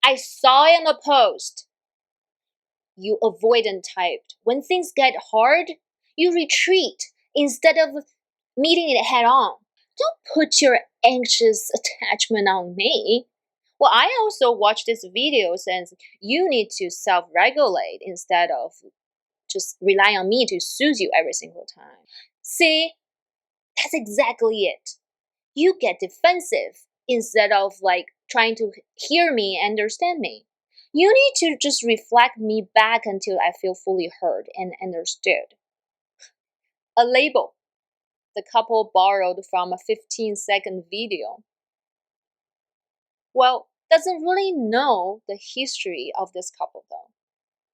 I saw it in a post. You avoidant type. When things get hard, you retreat instead of meeting it head on. Don't put your anxious attachment on me. Well, I also watch this video since you need to self-regulate instead of just rely on me to soothe you every single time. See, that's exactly it. You get defensive instead of trying to hear me, understand me. You need to just reflect me back until I feel fully heard and understood. A label the couple borrowed from a 15-second video. Well, doesn't really know the history of this couple though.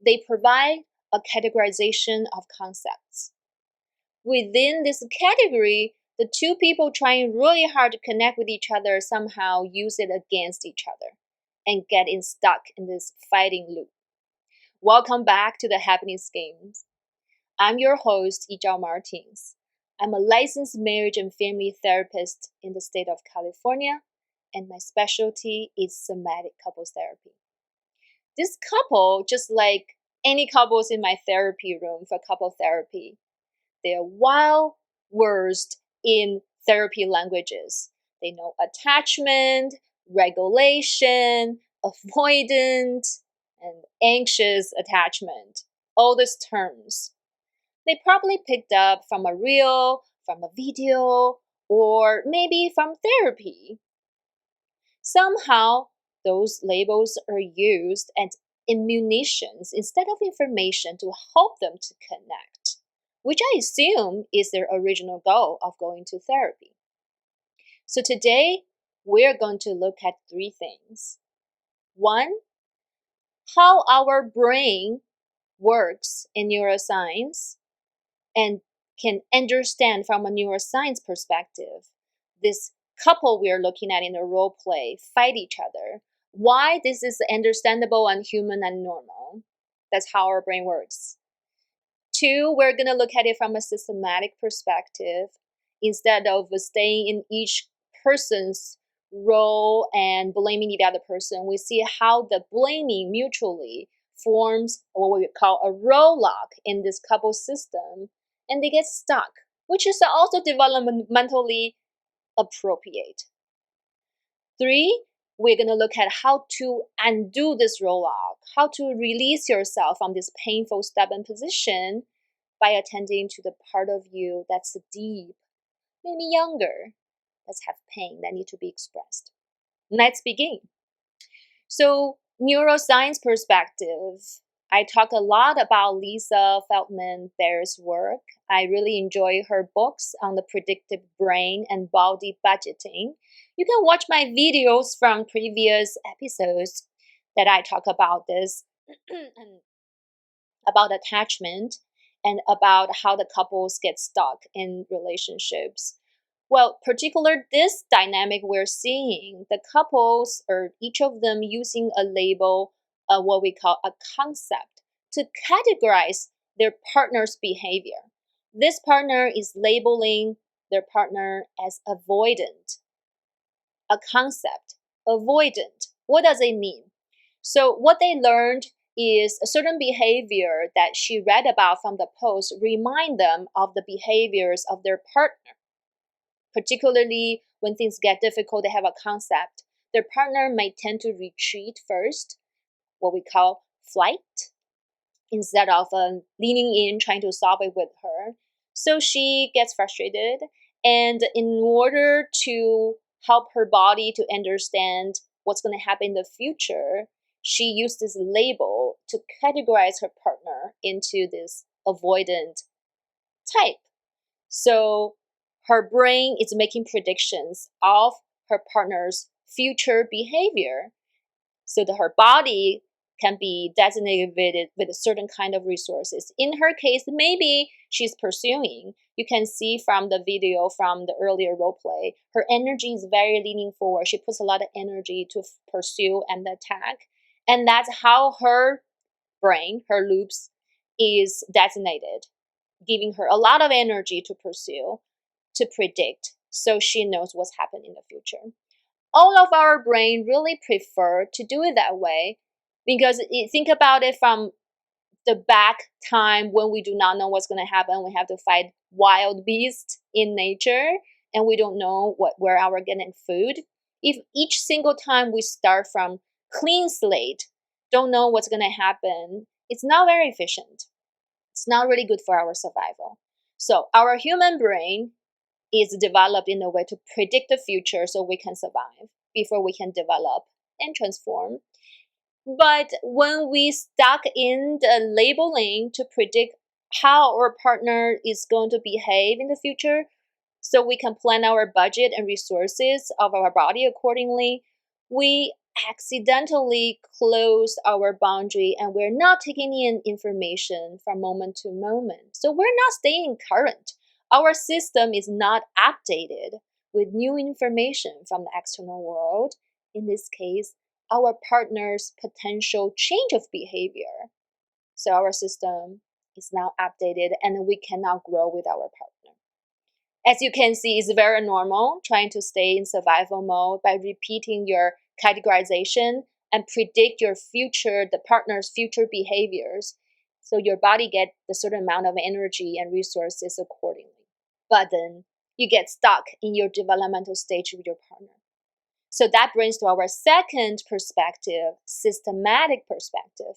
They provide a categorization of concepts. Within this category, the two people trying really hard to connect with each other somehow use it against each other and get stuck in this fighting loop. Welcome back to the Happiness Games. I'm your host, Ijao Martins. I'm a licensed marriage and family therapist in the state of California, and my specialty is somatic couples therapy. This couple, just like any couples in my therapy room for couple therapy, they are well versed in therapy languages. They know attachment, regulation, avoidant, and anxious attachment. All these terms. They probably picked up from a reel, from a video, or maybe from therapy. Somehow, those labels are used as ammunitions instead of information to help them to connect, which I assume is their original goal of going to therapy. So today, we're going to look at three things. One, how our brain works in neuroscience and can understand from a neuroscience perspective this couple we're looking at in the role play fight each other, why this is understandable and human and normal. That's how our brain works. Two, we're going to look at it from a systematic perspective instead of staying in each person's role and blaming the other person. We see how the blaming mutually forms what we call a role lock in this couple system, and they get stuck, which is also developmentally appropriate. Three, we're going to look at how to undo this role lock, how to release yourself from this painful, stubborn position by attending to the part of you that's deep, maybe younger, that have pain that need to be expressed. Let's begin. So, neuroscience perspective, I talk a lot about Lisa Feldman Baer's work. I really enjoy her books on the predictive brain and body budgeting. You can watch my videos from previous episodes that I talk about this, about attachment and about how the couples get stuck in relationships. Well, particular this dynamic we're seeing, the couples are each of them using a label, what we call a concept, to categorize their partner's behavior. This partner is labeling their partner as avoidant. A concept, avoidant. What does it mean? So what they learned is a certain behavior that she read about from the post remind them of the behaviors of their partner. Particularly when things get difficult, they have a concept. Their partner might tend to retreat first, what we call flight, instead of leaning in, trying to solve it with her. So she gets frustrated, and in order to help her body to understand what's going to happen in the future, she used this label to categorize her partner into this avoidant type. So her brain is making predictions of her partner's future behavior so that her body can be designated with a certain kind of resources. In her case, maybe she's pursuing. You can see from the video from the earlier role play, her energy is very leaning forward. She puts a lot of energy to pursue and attack. And that's how her brain, her loops, is designated, giving her a lot of energy to pursue, to predict, so she knows what's happening in the future. all of our brain really prefer to do it that way because think about it from the back time when we do not know what's going to happen. We have to fight wild beasts in nature and we don't know where we're getting food. If each single time we start from clean slate, don't know what's going to happen, it's not very efficient. It's not really good for our survival. So our human brain is developed in a way to predict the future so we can survive before we can develop and transform. But when we stuck in the labeling to predict how our partner is going to behave in the future, so we can plan our budget and resources of our body accordingly, we accidentally close our boundary and we're not taking in information from moment to moment. So we're not staying current. Our system is not updated with new information from the external world. In this case, our partner's potential change of behavior. So our system is now updated and we cannot grow with our partner. As you can see, it's very normal trying to stay in survival mode by repeating your categorization and predict your future, the partner's future behaviors. So your body gets the certain amount of energy and resources accordingly. But then you get stuck in your developmental stage with your partner. So that brings to our second perspective, systematic perspective.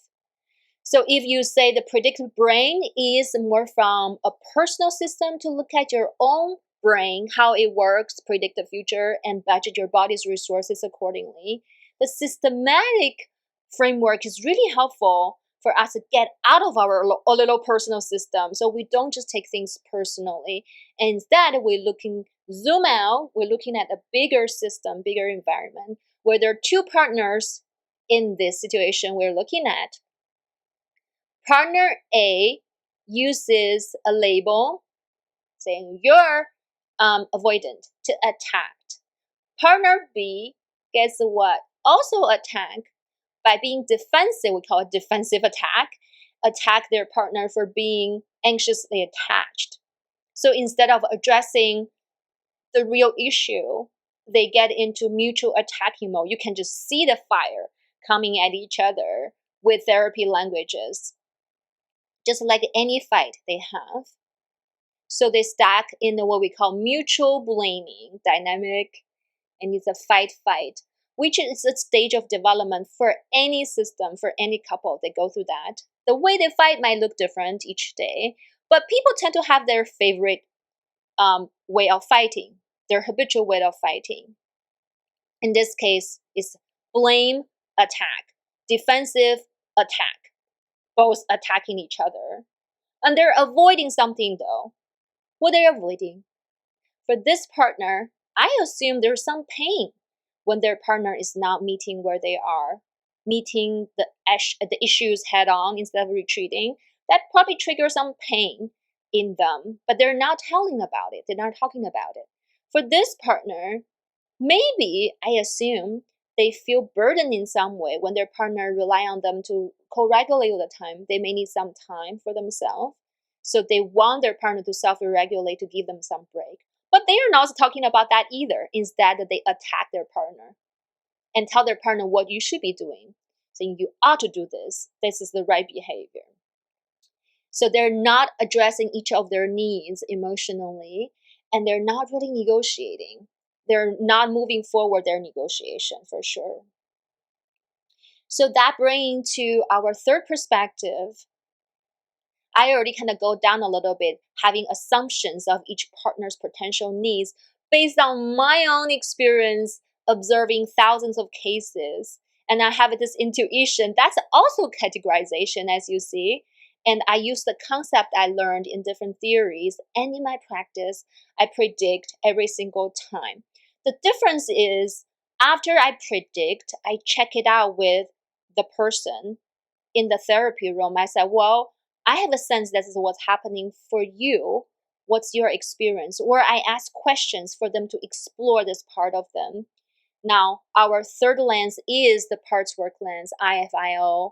So if you say the predictive brain is more from a personal system to look at your own brain, how it works, predict the future, and budget your body's resources accordingly, the systematic framework is really helpful for us to get out of our little personal system. So we don't just take things personally. And instead, zoom out, we're looking at a bigger system, bigger environment, where there are two partners in this situation we're looking at. Partner A uses a label saying you're avoidant to attack. Partner B gets what? Also attack by being defensive. We call it defensive attack their partner for being anxiously attached. So instead of addressing the real issue, they get into mutual attacking mode. You can just see the fire coming at each other with therapy languages, just like any fight they have. So they stack in what we call mutual blaming dynamic, and it's a fight, which is a stage of development for any system, for any couple. They go through that. The way they fight might look different each day, but people tend to have their favorite way of fighting, their habitual way of fighting. In this case, it's blame, attack, defensive, attack, both attacking each other. And they're avoiding something though. What are they avoiding? For this partner, I assume there's some pain when their partner is not meeting where they are, meeting the issues head on instead of retreating. That probably triggers some pain in them, but they're not telling about it. They're not talking about it. For this partner, maybe I assume they feel burdened in some way when their partner rely on them to co-regulate all the time. They may need some time for themselves. So they want their partner to self-regulate to give them some break. But they are not talking about that either. Instead, they attack their partner and tell their partner what you should be doing, saying you ought to do this. This is the right behavior. So they're not addressing each of their needs emotionally, and they're not really negotiating. They're not moving forward their negotiation for sure. So that brings to our third perspective. I already kind of go down a little bit, having assumptions of each partner's potential needs based on my own experience observing thousands of cases. And I have this intuition. That's also categorization, as you see. And I use the concept I learned in different theories. And in my practice, I predict every single time. The difference is after I predict, I check it out with the person in the therapy room. I said, well, I have a sense this is what's happening for you. What's your experience? Or I ask questions for them to explore this part of them. Now, our third lens is the parts work lens, IFIO,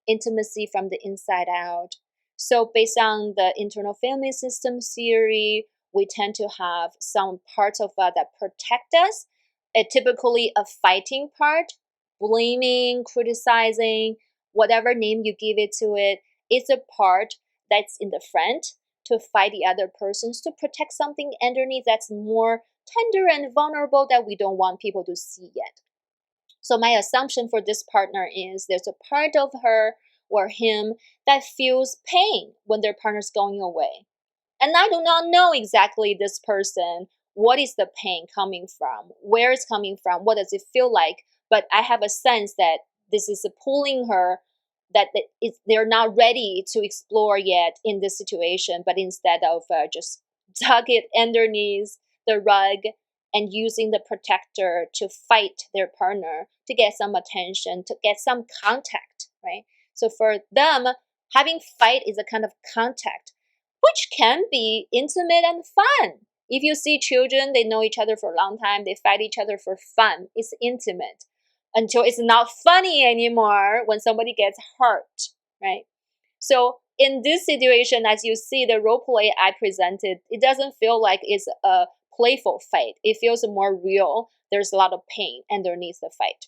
intimacy from the inside out. So based on the internal family system theory, we tend to have some parts of that protect us, typically a fighting part, blaming, criticizing, whatever name you give it to it, it's a part that's in the front to fight the other persons to protect something underneath that's more tender and vulnerable that we don't want people to see yet. So my assumption for this partner is there's a part of her or him that feels pain when their partner's going away. And I do not know exactly this person, what is the pain coming from, where it's coming from, what does it feel like, but I have a sense that this is pulling her, that they're not ready to explore yet in this situation, but instead of just dug it underneath the rug and using the protector to fight their partner to get some attention, to get some contact, right? So for them, having fight is a kind of contact, which can be intimate and fun. If you see children, they know each other for a long time, they fight each other for fun. It's intimate until it's not funny anymore when somebody gets hurt, right? So in this situation, as you see the role play I presented, it doesn't feel like it's a playful fight. It feels more real. There's a lot of pain underneath the fight.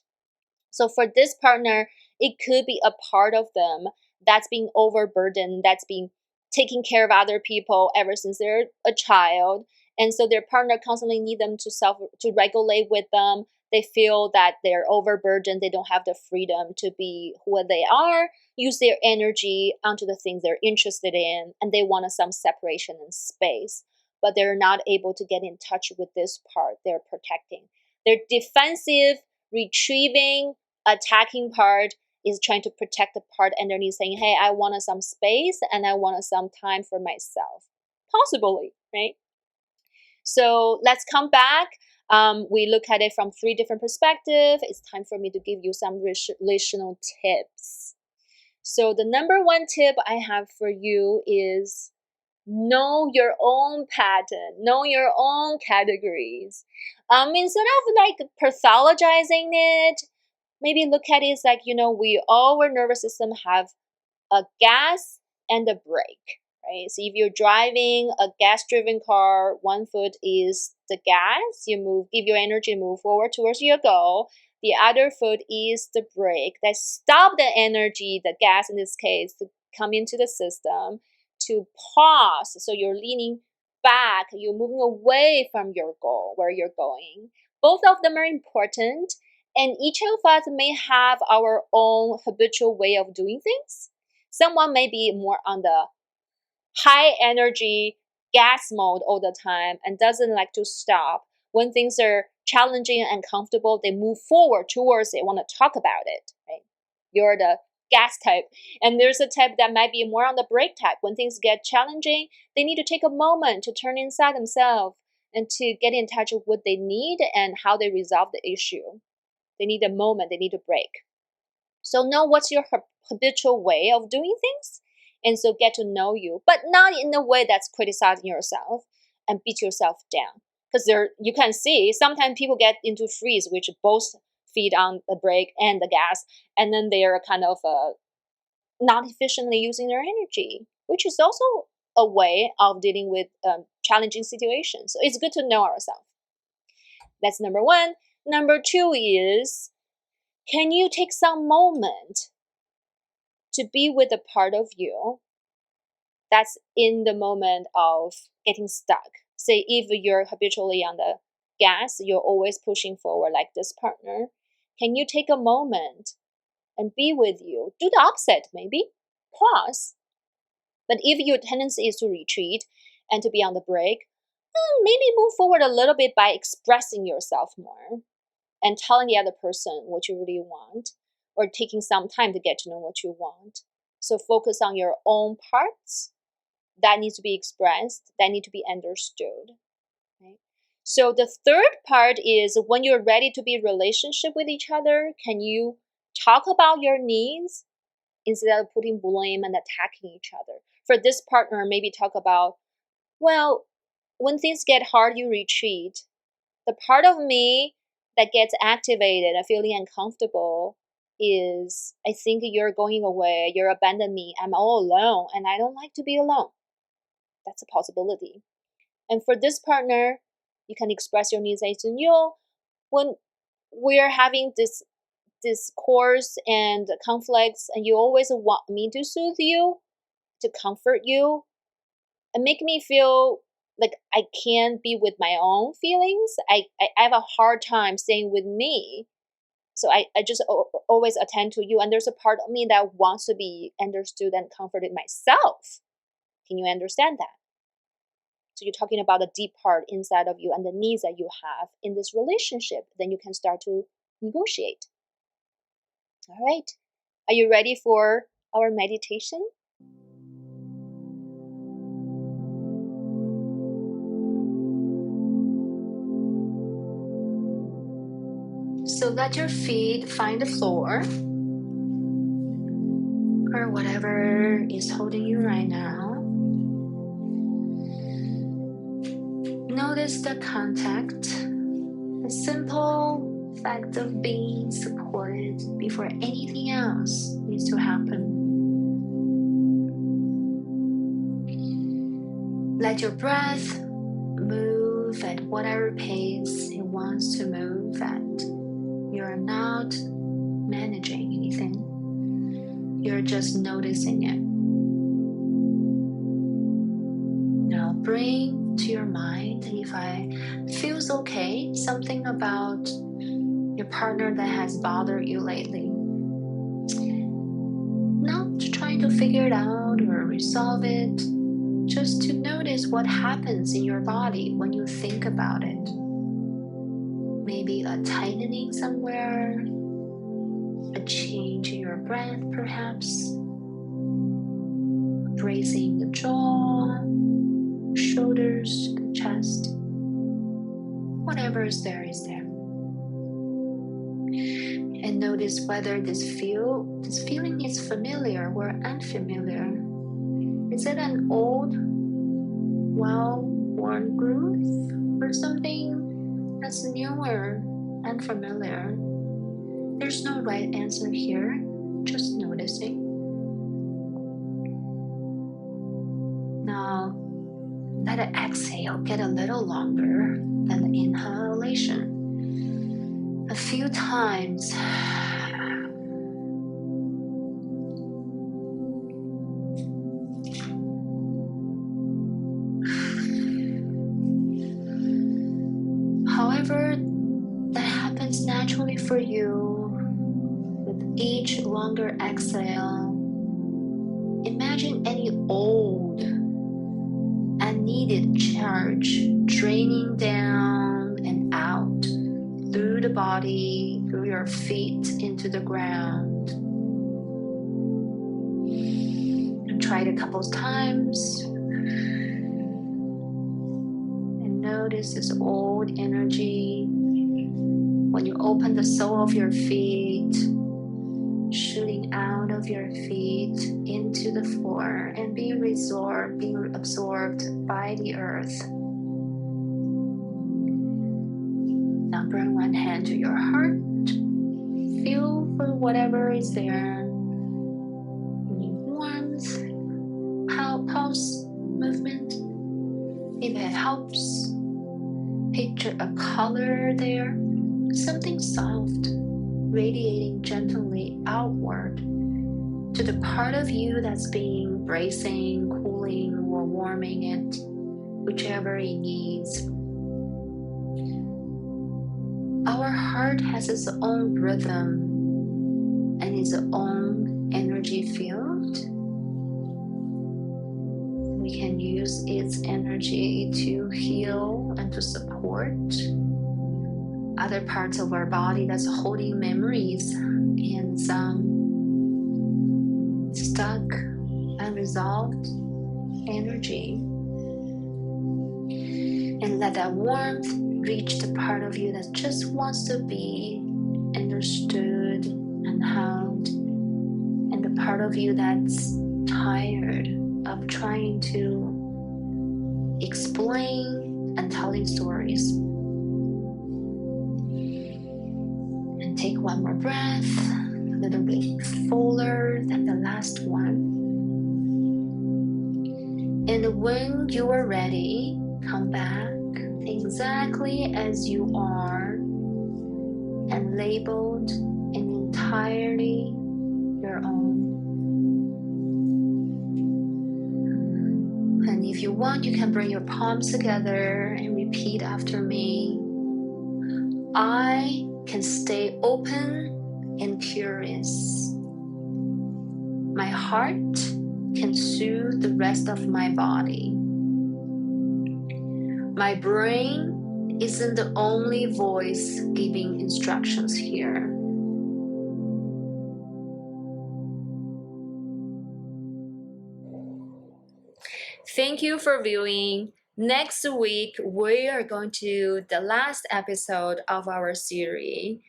So for this partner, it could be a part of them that's being overburdened, that's being taking care of other people ever since they're a child. And so their partner constantly need them to regulate with them. They feel that they're overburdened. They don't have the freedom to be who they are, use their energy onto the things they're interested in, and they want some separation and space. But they're not able to get in touch with this part they're protecting. They're defensive, retrieving, attacking part is trying to protect the part underneath, saying, hey, I wanted some space and I wanted some time for myself. Possibly, right? So let's come back. We look at it from 3 different perspectives. It's time for me to give you some relational tips. So the number 1 tip I have for you is know your own pattern, know your own categories. Instead of like pathologizing it, maybe look at it as like, we all, our nervous system have a gas and a brake, right? So if you're driving a gas-driven car, one foot is the gas, you move, give your energy to move forward towards your goal. The other foot is the brake that stop the energy, the gas in this case, to come into the system, to pause. So you're leaning back, you're moving away from your goal, where you're going. Both of them are important, and each of us may have our own habitual way of doing things. Someone may be more on the high energy gas mode all the time and doesn't like to stop. When things are challenging and uncomfortable, they move forward towards it, want to talk about it, right? You're the gas type. And there's a type that might be more on the brake type. When things get challenging, they need to take a moment to turn inside themselves and to get in touch with what they need and how they resolve the issue. They need a moment, they need a break. So know what's your habitual way of doing things, and so get to know you, but not in a way that's criticizing yourself and beat yourself down. Because you can see sometimes people get into freeze, which both feed on the brake and the gas, and then they are kind of not efficiently using their energy, which is also a way of dealing with challenging situations. So it's good to know ourselves. That's number 1. Number 2 is, can you take some moment to be with a part of you that's in the moment of getting stuck? Say if you're habitually on the gas, you're always pushing forward like this partner. Can you take a moment and be with you? Do the opposite, maybe. Pause. But if your tendency is to retreat and to be on the brake, maybe move forward a little bit by expressing yourself more and telling the other person what you really want, or taking some time to get to know what you want. So focus on your own parts that need to be expressed, that need to be understood. Right? So the 3rd part is, when you're ready to be in relationship with each other, can you talk about your needs instead of putting blame and attacking each other? For this partner, maybe talk about, well, when things get hard, you retreat. The part of me that gets activated and feeling uncomfortable is, I think you're going away, you're abandoning me, I'm all alone, and I don't like to be alone. That's a possibility. And for this partner, you can express your needs as, when we're having this discourse and conflicts, and you always want me to soothe you, to comfort you, and make me feel like I can't be with my own feelings. I have a hard time staying with me. So I just always attend to you. And there's a part of me that wants to be understood and comforted myself. Can you understand that? So you're talking about the deep part inside of you and the needs that you have in this relationship. Then you can start to negotiate. All right. Are you ready for our meditation? So let your feet find the floor or whatever is holding you right now. Notice the contact, the simple fact of being supported before anything else needs to happen. Let your breath move at whatever pace it wants to move at. You're not managing anything. You're just noticing it. Now bring to your mind, if it feels okay, something about your partner that has bothered you lately. Not trying to figure it out or resolve it, just to notice what happens in your body when you think about it. Maybe a tightening somewhere, a change in your breath perhaps, raising the jaw, shoulders, the chest, whatever is there is there. And notice whether this feeling is familiar or unfamiliar. Is it an old, well-worn groove or something that's newer and familiar? There's no right answer here, just noticing. Now, let the exhale get a little longer than the inhalation. A few times. However, that happens naturally for you with each longer exhale. Imagine any old, unneeded charge draining down and out through the body, through your feet into the ground. And try it a couple of times. And notice this old energy when you open the sole of your feet, shooting out of your feet into the floor and being absorbed by the earth. Now bring one hand to your heart. Feel for whatever is there. Any warmth, pulse, movement. If it helps, picture a color there. Something soft, radiating gently outward to the part of you that's being bracing, cooling, or warming it, whichever it needs. Our heart has its own rhythm and its own energy field. We can use its energy to heal and to support other parts of our body that's holding memories and some stuck, unresolved energy. And let that warmth reach the part of you that just wants to be understood and held, and the part of you that's tired of trying to explain and telling stories. And take one more breath, a little bit fuller than the last one. And when you are ready, come back exactly as you are and labeled and entirely your own. And if you want, you can bring your palms together and repeat after me. I can stay open and curious. My heart can soothe the rest of my body. My brain isn't the only voice giving instructions here. Thank you for viewing. Next week, we are going to the last episode of our series,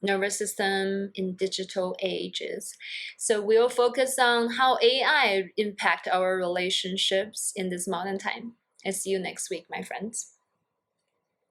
Nervous System in Digital Ages. So we'll focus on how AI impact our relationships in this modern time. I'll see you next week, my friends.